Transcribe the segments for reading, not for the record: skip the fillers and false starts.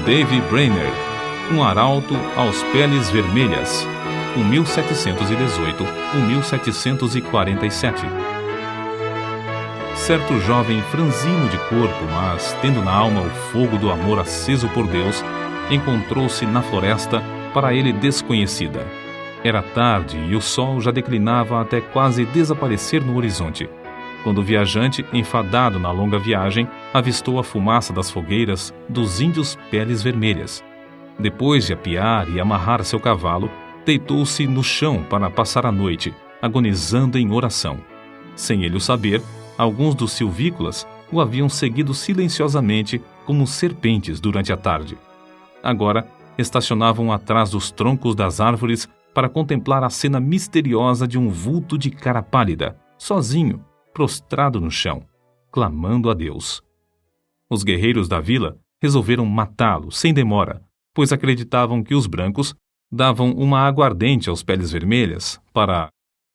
Davy Brainerd, um arauto aos peles vermelhas, 1718-1747. Certo jovem franzino de corpo, mas tendo na alma o fogo do amor aceso por Deus, encontrou-se na floresta, para ele desconhecida. Era tarde e o sol já declinava até quase desaparecer no horizonte, quando o viajante, enfadado na longa viagem, avistou a fumaça das fogueiras dos índios peles vermelhas. Depois de apiar e amarrar seu cavalo, deitou-se no chão para passar a noite, agonizando em oração. Sem ele o saber, alguns dos silvícolas o haviam seguido silenciosamente como serpentes durante a tarde. Agora, estacionavam atrás dos troncos das árvores para contemplar a cena misteriosa de um vulto de cara pálida, sozinho, prostrado no chão, clamando a Deus. Os guerreiros da vila resolveram matá-lo sem demora, pois acreditavam que os brancos davam uma aguardente aos peles vermelhas para,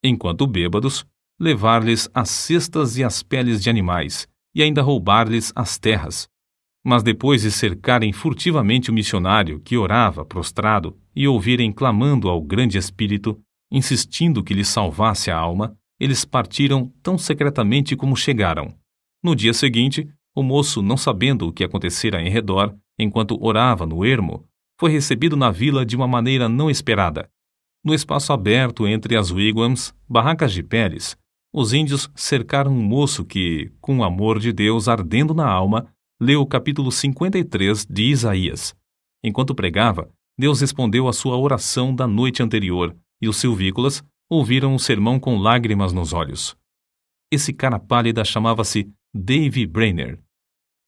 enquanto bêbados, levar-lhes as cestas e as peles de animais e ainda roubar-lhes as terras. Mas depois de cercarem furtivamente o missionário que orava prostrado e ouvirem clamando ao grande espírito, insistindo que lhe salvasse a alma, eles partiram tão secretamente como chegaram. No dia seguinte, o moço, não sabendo o que acontecera em redor, enquanto orava no ermo, foi recebido na vila de uma maneira não esperada. No espaço aberto entre as wigwams, barracas de peles, os índios cercaram um moço que, com o amor de Deus ardendo na alma, leu o capítulo 53 de Isaías. Enquanto pregava, Deus respondeu à sua oração da noite anterior, e os silvícolas ouviram o sermão com lágrimas nos olhos. Esse cara pálida chamava-se Davy Brainerd.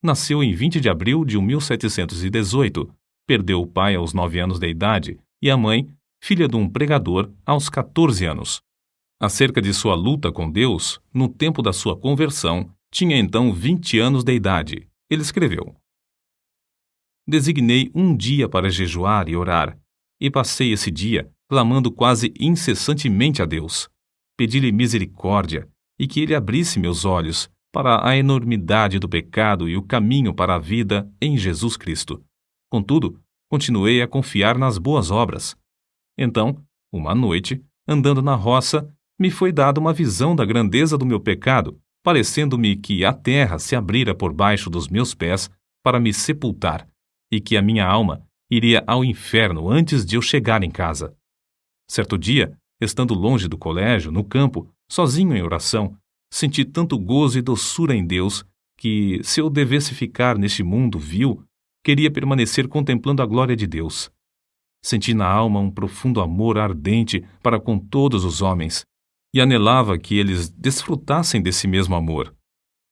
Nasceu em 20 de abril de 1718, perdeu o pai aos 9 anos de idade e a mãe, filha de um pregador, aos 14 anos. Acerca de sua luta com Deus, no tempo da sua conversão, tinha então 20 anos de idade. Ele escreveu: Designei um dia para jejuar e orar, e passei esse dia clamando quase incessantemente a Deus. Pedi-lhe misericórdia e que ele abrisse meus olhos para a enormidade do pecado e o caminho para a vida em Jesus Cristo. Contudo, continuei a confiar nas boas obras. Então, uma noite, andando na roça, me foi dada uma visão da grandeza do meu pecado, parecendo-me que a terra se abrira por baixo dos meus pés para me sepultar, e que a minha alma iria ao inferno antes de eu chegar em casa. Certo dia, estando longe do colégio, no campo, sozinho em oração, senti tanto gozo e doçura em Deus que, se eu devesse ficar neste mundo vil, queria permanecer contemplando a glória de Deus. Senti na alma um profundo amor ardente para com todos os homens, e anelava que eles desfrutassem desse mesmo amor.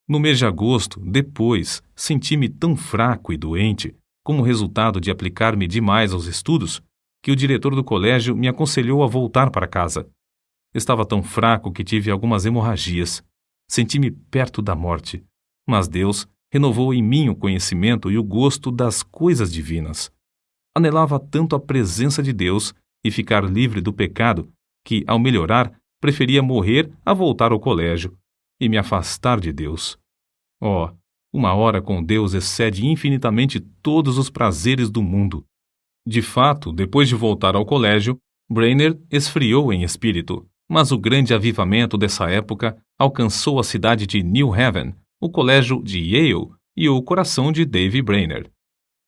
No mês de agosto, depois, senti-me tão fraco e doente, como resultado de aplicar-me demais aos estudos, que o diretor do colégio me aconselhou a voltar para casa. Estava tão fraco que tive algumas hemorragias. Senti-me perto da morte, mas Deus renovou em mim o conhecimento e o gosto das coisas divinas. Anelava tanto a presença de Deus e ficar livre do pecado que, ao melhorar, preferia morrer a voltar ao colégio e me afastar de Deus. Oh, uma hora com Deus excede infinitamente todos os prazeres do mundo. De fato, depois de voltar ao colégio, Brainerd esfriou em espírito, mas o grande avivamento dessa época alcançou a cidade de New Haven, o colégio de Yale e o coração de Davy Brainerd.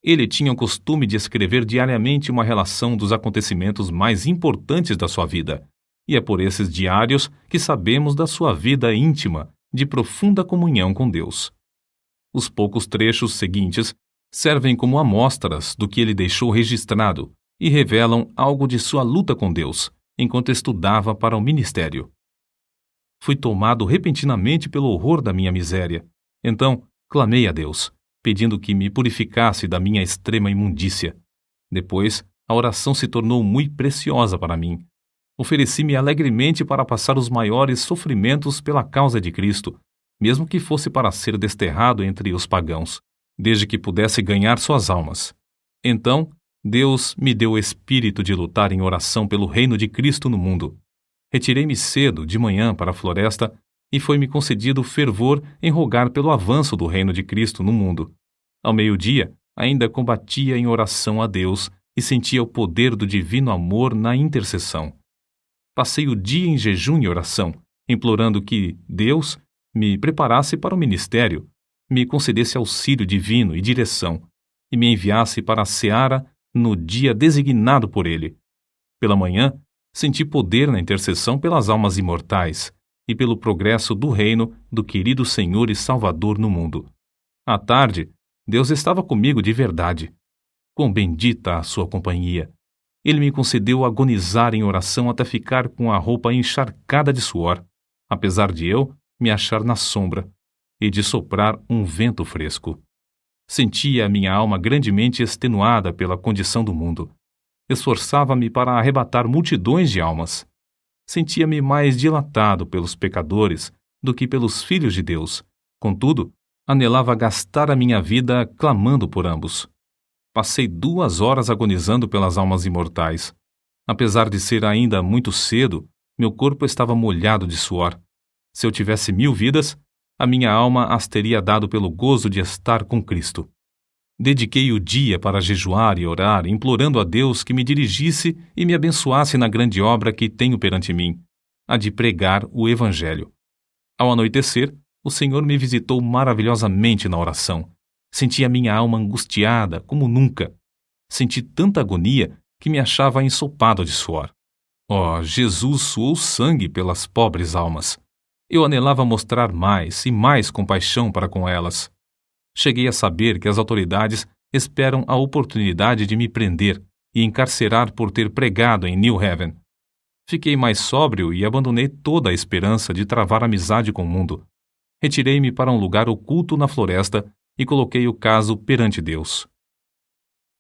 Ele tinha o costume de escrever diariamente uma relação dos acontecimentos mais importantes da sua vida, e é por esses diários que sabemos da sua vida íntima, de profunda comunhão com Deus. Os poucos trechos seguintes servem como amostras do que ele deixou registrado e revelam algo de sua luta com Deus, enquanto estudava para o ministério. Fui tomado repentinamente pelo horror da minha miséria. Então, clamei a Deus, pedindo que me purificasse da minha extrema imundícia. Depois, a oração se tornou muito preciosa para mim. Ofereci-me alegremente para passar os maiores sofrimentos pela causa de Cristo, mesmo que fosse para ser desterrado entre os pagãos, desde que pudesse ganhar suas almas. Então, Deus me deu o espírito de lutar em oração pelo reino de Cristo no mundo. Retirei-me cedo, de manhã, para a floresta, e foi-me concedido fervor em rogar pelo avanço do reino de Cristo no mundo. Ao meio-dia, ainda combatia em oração a Deus e sentia o poder do divino amor na intercessão. Passei o dia em jejum e oração, implorando que Deus me preparasse para o ministério, me concedesse auxílio divino e direção, e me enviasse para a seara no dia designado por Ele. Pela manhã, senti poder na intercessão pelas almas imortais e pelo progresso do reino do querido Senhor e Salvador no mundo. À tarde, Deus estava comigo de verdade. Quão bendita a sua companhia! Ele me concedeu agonizar em oração até ficar com a roupa encharcada de suor, apesar de eu me achar na sombra e de soprar um vento fresco. Sentia a minha alma grandemente extenuada pela condição do mundo. Esforçava-me para arrebatar multidões de almas. Sentia-me mais dilatado pelos pecadores do que pelos filhos de Deus. Contudo, anelava gastar a minha vida clamando por ambos. Passei 2 horas agonizando pelas almas imortais. Apesar de ser ainda muito cedo, meu corpo estava molhado de suor. Se eu tivesse 1000 vidas, a minha alma as teria dado pelo gozo de estar com Cristo. Dediquei o dia para jejuar e orar, implorando a Deus que me dirigisse e me abençoasse na grande obra que tenho perante mim, a de pregar o Evangelho. Ao anoitecer, o Senhor me visitou maravilhosamente na oração. Senti a minha alma angustiada como nunca. Senti tanta agonia que me achava ensopado de suor. Oh, Jesus suou sangue pelas pobres almas. Eu anelava mostrar mais e mais compaixão para com elas. Cheguei a saber que as autoridades esperam a oportunidade de me prender e encarcerar por ter pregado em New Haven. Fiquei mais sóbrio e abandonei toda a esperança de travar amizade com o mundo. Retirei-me para um lugar oculto na floresta e coloquei o caso perante Deus.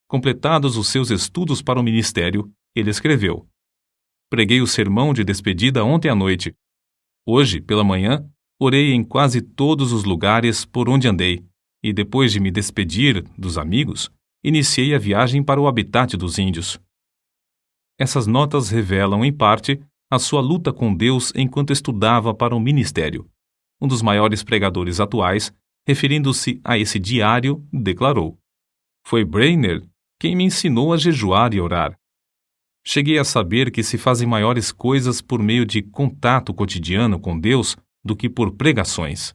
Completados os seus estudos para o ministério, ele escreveu: Preguei o sermão de despedida ontem à noite. Hoje, pela manhã, orei em quase todos os lugares por onde andei, e depois de me despedir dos amigos, iniciei a viagem para o habitat dos índios. Essas notas revelam, em parte, a sua luta com Deus enquanto estudava para o ministério. Um dos maiores pregadores atuais, referindo-se a esse diário, declarou: Foi Brainerd quem me ensinou a jejuar e orar. Cheguei a saber que se fazem maiores coisas por meio de contato cotidiano com Deus do que por pregações.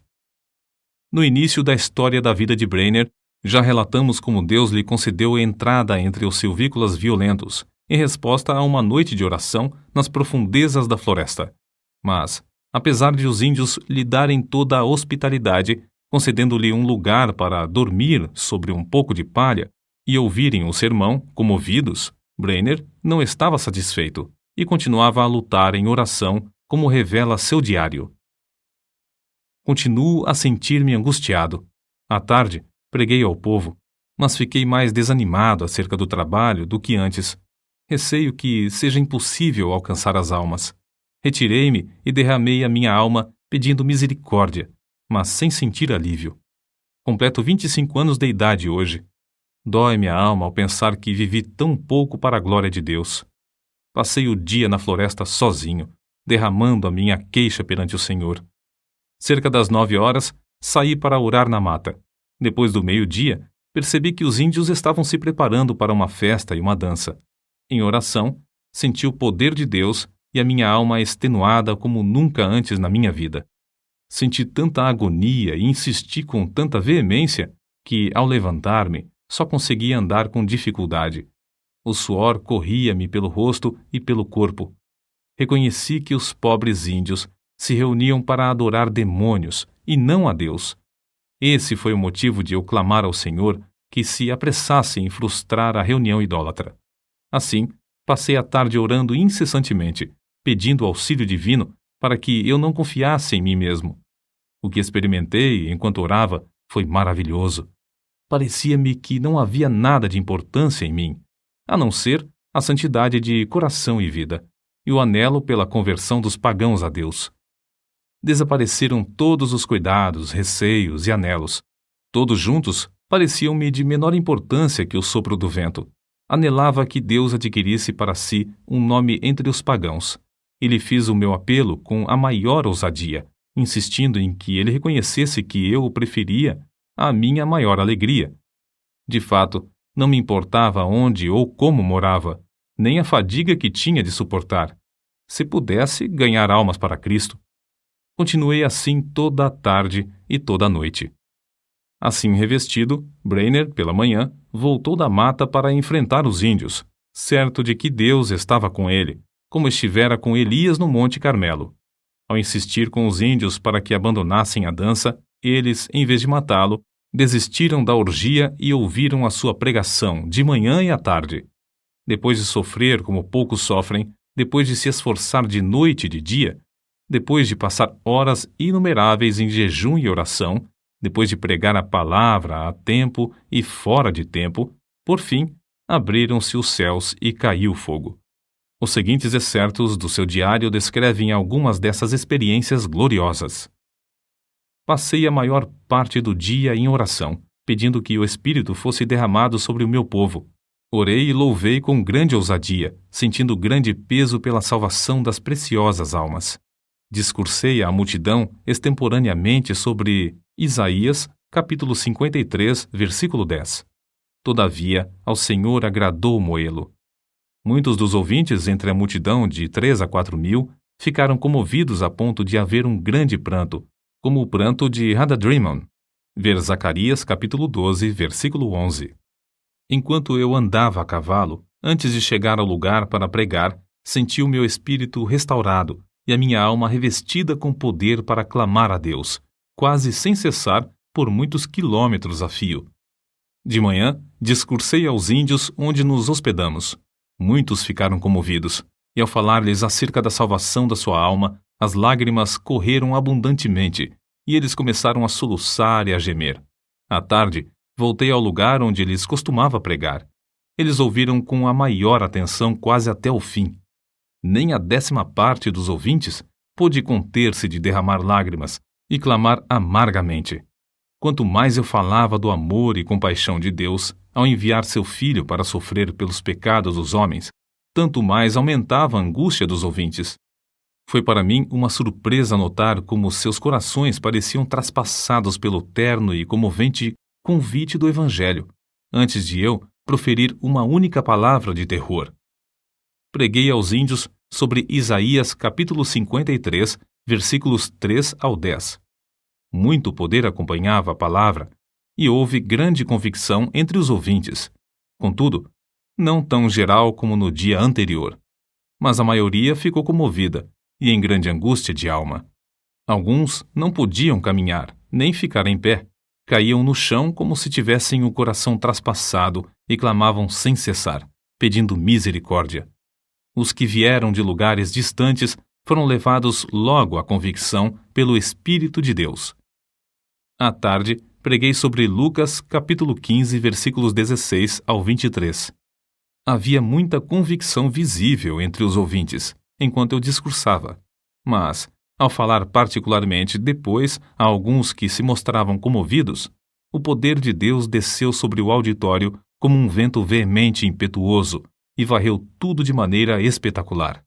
No início da história da vida de Brainerd, já relatamos como Deus lhe concedeu entrada entre os silvícolas violentos, em resposta a uma noite de oração nas profundezas da floresta. Mas, apesar de os índios lhe darem toda a hospitalidade, concedendo-lhe um lugar para dormir sobre um pouco de palha e ouvirem o sermão, comovidos, Brainerd não estava satisfeito e continuava a lutar em oração, como revela seu diário. Continuo a sentir-me angustiado. À tarde, preguei ao povo, mas fiquei mais desanimado acerca do trabalho do que antes. Receio que seja impossível alcançar as almas. Retirei-me e derramei a minha alma pedindo misericórdia, mas sem sentir alívio. Completo 25 anos de idade hoje. Dói-me a alma ao pensar que vivi tão pouco para a glória de Deus. Passei o dia na floresta sozinho, derramando a minha queixa perante o Senhor. Cerca das 9 horas, saí para orar na mata. Depois do meio-dia, percebi que os índios estavam se preparando para uma festa e uma dança. Em oração, senti o poder de Deus e a minha alma extenuada como nunca antes na minha vida. Senti tanta agonia e insisti com tanta veemência que, ao levantar-me, só conseguia andar com dificuldade. O suor corria-me pelo rosto e pelo corpo. Reconheci que os pobres índios se reuniam para adorar demônios e não a Deus. Esse foi o motivo de eu clamar ao Senhor que se apressasse em frustrar a reunião idólatra. Assim, passei a tarde orando incessantemente, pedindo auxílio divino para que eu não confiasse em mim mesmo. O que experimentei enquanto orava foi maravilhoso. Parecia-me que não havia nada de importância em mim, a não ser a santidade de coração e vida, e o anelo pela conversão dos pagãos a Deus. Desapareceram todos os cuidados, receios e anelos. Todos juntos pareciam-me de menor importância que o sopro do vento. Anelava que Deus adquirisse para si um nome entre os pagãos, e lhe fiz o meu apelo com a maior ousadia, insistindo em que ele reconhecesse que eu o preferia à minha maior alegria. De fato, não me importava onde ou como morava, nem a fadiga que tinha de suportar. Se pudesse ganhar almas para Cristo. Continuei assim toda a tarde e toda a noite. Assim revestido, Brainerd, pela manhã, voltou da mata para enfrentar os índios, certo de que Deus estava com ele, como estivera com Elias no Monte Carmelo. Ao insistir com os índios para que abandonassem a dança, eles, em vez de matá-lo, desistiram da orgia e ouviram a sua pregação de manhã e à tarde. Depois de sofrer como poucos sofrem, depois de se esforçar de noite e de dia, depois de passar horas inumeráveis em jejum e oração, depois de pregar a palavra a tempo e fora de tempo, por fim, abriram-se os céus e caiu fogo. Os seguintes excertos do seu diário descrevem algumas dessas experiências gloriosas. Passei a maior parte do dia em oração, pedindo que o Espírito fosse derramado sobre o meu povo. Orei e louvei com grande ousadia, sentindo grande peso pela salvação das preciosas almas. Discursei à multidão extemporaneamente sobre Isaías, capítulo 53, versículo 10. Todavia, ao Senhor agradou Moê-lo. Muitos dos ouvintes entre a multidão de 3 a 4 mil ficaram comovidos a ponto de haver um grande pranto, como o pranto de Hadadrimon. Ver Zacarias, capítulo 12, versículo 11. Enquanto eu andava a cavalo, antes de chegar ao lugar para pregar, senti o meu espírito restaurado e a minha alma revestida com poder para clamar a Deus, quase sem cessar, por muitos quilômetros a fio. De manhã, discursei aos índios onde nos hospedamos. Muitos ficaram comovidos, e ao falar-lhes acerca da salvação da sua alma, as lágrimas correram abundantemente, e eles começaram a soluçar e a gemer. À tarde, voltei ao lugar onde lhes costumava pregar. Eles ouviram com a maior atenção quase até o fim. Nem a 10ª parte dos ouvintes pôde conter-se de derramar lágrimas e clamar amargamente. Quanto mais eu falava do amor e compaixão de Deus ao enviar seu Filho para sofrer pelos pecados dos homens, tanto mais aumentava a angústia dos ouvintes. Foi para mim uma surpresa notar como seus corações pareciam traspassados pelo terno e comovente convite do Evangelho, antes de eu proferir uma única palavra de terror. Preguei aos índios sobre Isaías capítulo 53, versículos 3 ao 10. Muito poder acompanhava a palavra, e houve grande convicção entre os ouvintes. Contudo, não tão geral como no dia anterior. Mas a maioria ficou comovida e em grande angústia de alma. Alguns não podiam caminhar, nem ficar em pé. Caíam no chão como se tivessem o coração traspassado e clamavam sem cessar, pedindo misericórdia. Os que vieram de lugares distantes foram levados logo à convicção pelo Espírito de Deus. À tarde, preguei sobre Lucas, capítulo 15, versículos 16 ao 23. Havia muita convicção visível entre os ouvintes, enquanto eu discursava. Mas, ao falar particularmente depois a alguns que se mostravam comovidos, o poder de Deus desceu sobre o auditório como um vento veemente e impetuoso e varreu tudo de maneira espetacular.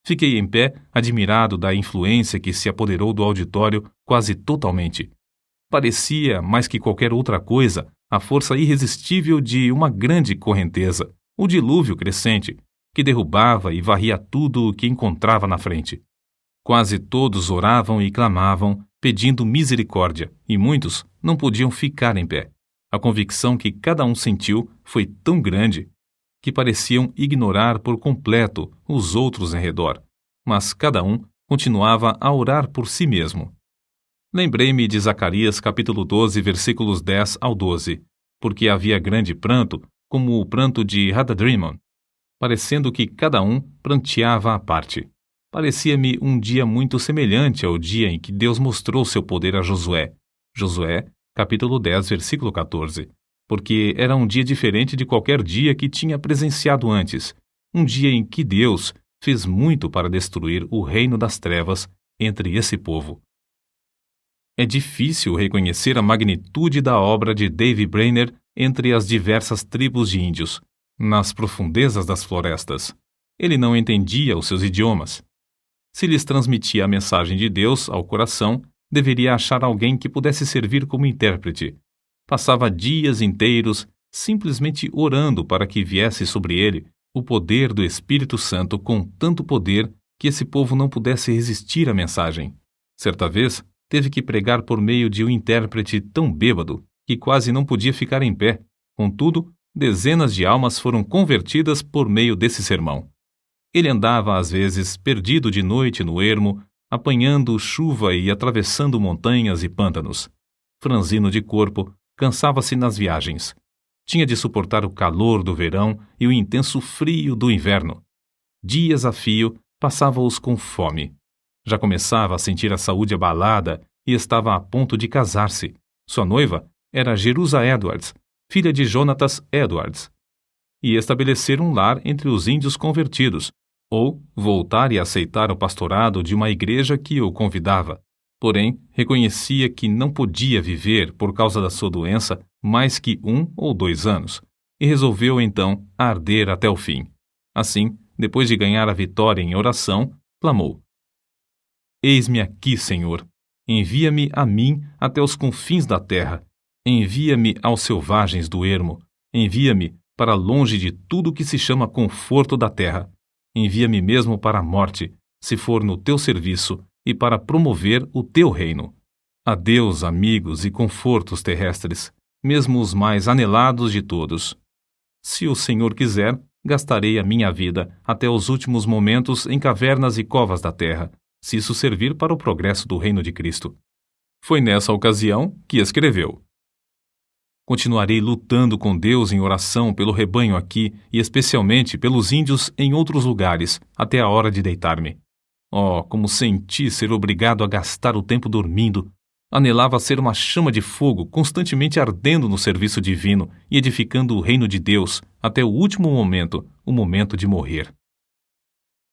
Fiquei em pé, admirado da influência que se apoderou do auditório quase totalmente. Parecia, mais que qualquer outra coisa, a força irresistível de uma grande correnteza, o dilúvio crescente, que derrubava e varria tudo o que encontrava na frente. Quase todos oravam e clamavam, pedindo misericórdia, e muitos não podiam ficar em pé. A convicção que cada um sentiu foi tão grande que pareciam ignorar por completo os outros em redor, mas cada um continuava a orar por si mesmo. Lembrei-me de Zacarias capítulo 12, versículos 10 ao 12, porque havia grande pranto, como o pranto de Hadadrimon, parecendo que cada um pranteava à parte. Parecia-me um dia muito semelhante ao dia em que Deus mostrou seu poder a Josué. Josué, capítulo 10, versículo 14. Porque era um dia diferente de qualquer dia que tinha presenciado antes, um dia em que Deus fez muito para destruir o reino das trevas entre esse povo. É difícil reconhecer a magnitude da obra de Davy Brainerd entre as diversas tribos de índios, nas profundezas das florestas. Ele não entendia os seus idiomas. Se lhes transmitia a mensagem de Deus ao coração, deveria achar alguém que pudesse servir como intérprete. Passava dias inteiros simplesmente orando para que viesse sobre ele o poder do Espírito Santo com tanto poder que esse povo não pudesse resistir à mensagem. Certa vez, teve que pregar por meio de um intérprete tão bêbado que quase não podia ficar em pé. Contudo, dezenas de almas foram convertidas por meio desse sermão. Ele andava, às vezes, perdido de noite no ermo, apanhando chuva e atravessando montanhas e pântanos. Franzino de corpo, cansava-se nas viagens. Tinha de suportar o calor do verão e o intenso frio do inverno. Dias a fio, passava-os com fome. Já começava a sentir a saúde abalada e estava a ponto de casar-se. Sua noiva era Jerusa Edwards, filha de Jonatas Edwards, e estabelecer um lar entre os índios convertidos, ou voltar e aceitar o pastorado de uma igreja que o convidava. Porém, reconhecia que não podia viver, por causa da sua doença, mais que 1 ou 2 anos, e resolveu então arder até o fim. Assim, depois de ganhar a vitória em oração, clamou: Eis-me aqui, Senhor. Envia-me a mim até os confins da terra. Envia-me aos selvagens do ermo. Envia-me para longe de tudo que se chama conforto da terra. Envia-me mesmo para a morte, se for no teu serviço, e para promover o teu reino. Adeus, amigos e confortos terrestres, mesmo os mais anelados de todos. Se o Senhor quiser, gastarei a minha vida até os últimos momentos em cavernas e covas da terra, se isso servir para o progresso do reino de Cristo. Foi nessa ocasião que escreveu: Continuarei lutando com Deus em oração pelo rebanho aqui e especialmente pelos índios em outros lugares, até a hora de deitar-me. Oh, como senti ser obrigado a gastar o tempo dormindo! Anelava ser uma chama de fogo constantemente ardendo no serviço divino e edificando o reino de Deus até o último momento, o momento de morrer.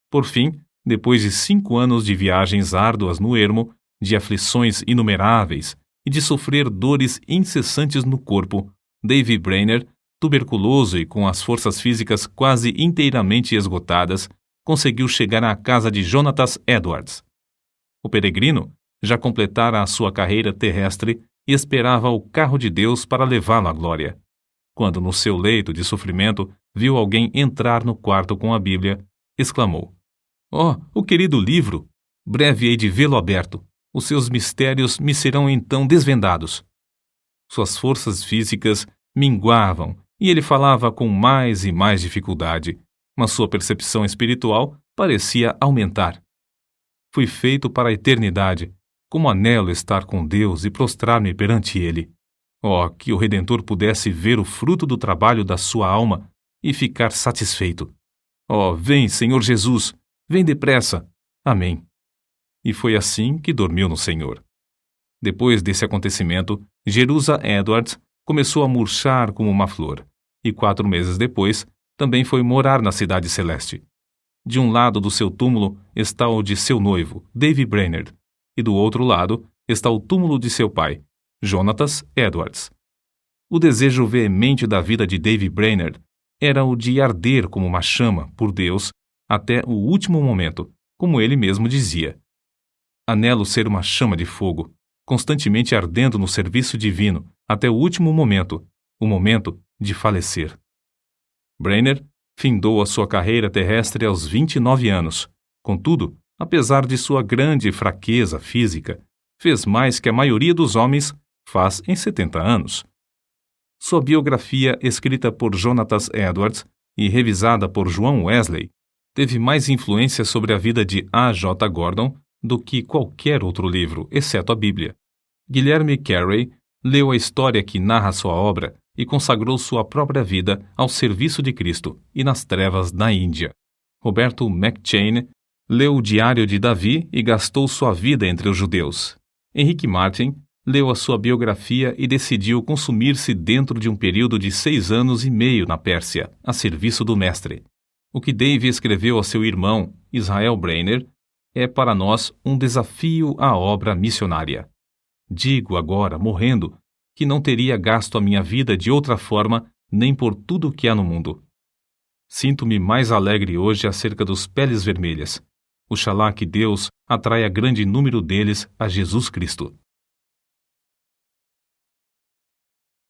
Por fim, depois de 5 anos de viagens árduas no ermo, de aflições inumeráveis e de sofrer dores incessantes no corpo, Davy Brainerd, tuberculoso e com as forças físicas quase inteiramente esgotadas, conseguiu chegar à casa de Jonatas Edwards. O peregrino já completara a sua carreira terrestre e esperava o carro de Deus para levá-lo à glória. Quando, no seu leito de sofrimento, viu alguém entrar no quarto com a Bíblia, exclamou: Oh, o querido livro! Breve hei de vê-lo aberto. Os seus mistérios me serão então desvendados. Suas forças físicas minguavam e ele falava com mais e mais dificuldade, mas sua percepção espiritual parecia aumentar. Fui feito para a eternidade. Como anelo estar com Deus e prostrar-me perante Ele. Oh, que o Redentor pudesse ver o fruto do trabalho da sua alma e ficar satisfeito. Oh, vem, Senhor Jesus, vem depressa. Amém. E foi assim que dormiu no Senhor. Depois desse acontecimento, Jerusa Edwards começou a murchar como uma flor, e 4 meses depois, também foi morar na Cidade Celeste. De um lado do seu túmulo está o de seu noivo, Davy Brainerd, e do outro lado está o túmulo de seu pai, Jonatas Edwards. O desejo veemente da vida de Davy Brainerd era o de arder como uma chama por Deus até o último momento, como ele mesmo dizia. Anelo ser uma chama de fogo, constantemente ardendo no serviço divino até o último momento, o momento de falecer. Brainerd findou a sua carreira terrestre aos 29 anos. Contudo, apesar de sua grande fraqueza física, fez mais que a maioria dos homens faz em 70 anos. Sua biografia, escrita por Jonatas Edwards e revisada por João Wesley, teve mais influência sobre a vida de A. J. Gordon do que qualquer outro livro, exceto a Bíblia. Guilherme Carey leu a história que narra sua obra e consagrou sua própria vida ao serviço de Cristo e nas trevas da Índia. Roberto McCheyne leu o Diário de Davi e gastou sua vida entre os judeus. Henrique Martin leu a sua biografia e decidiu consumir-se dentro de um período de 6 anos e meio na Pérsia, a serviço do mestre. O que Davy escreveu a seu irmão, Israel Brainerd, é para nós um desafio à obra missionária. Digo agora, morrendo, que não teria gasto a minha vida de outra forma nem por tudo o que há no mundo. Sinto-me mais alegre hoje acerca dos peles vermelhas. Oxalá que Deus atraia grande número deles a Jesus Cristo.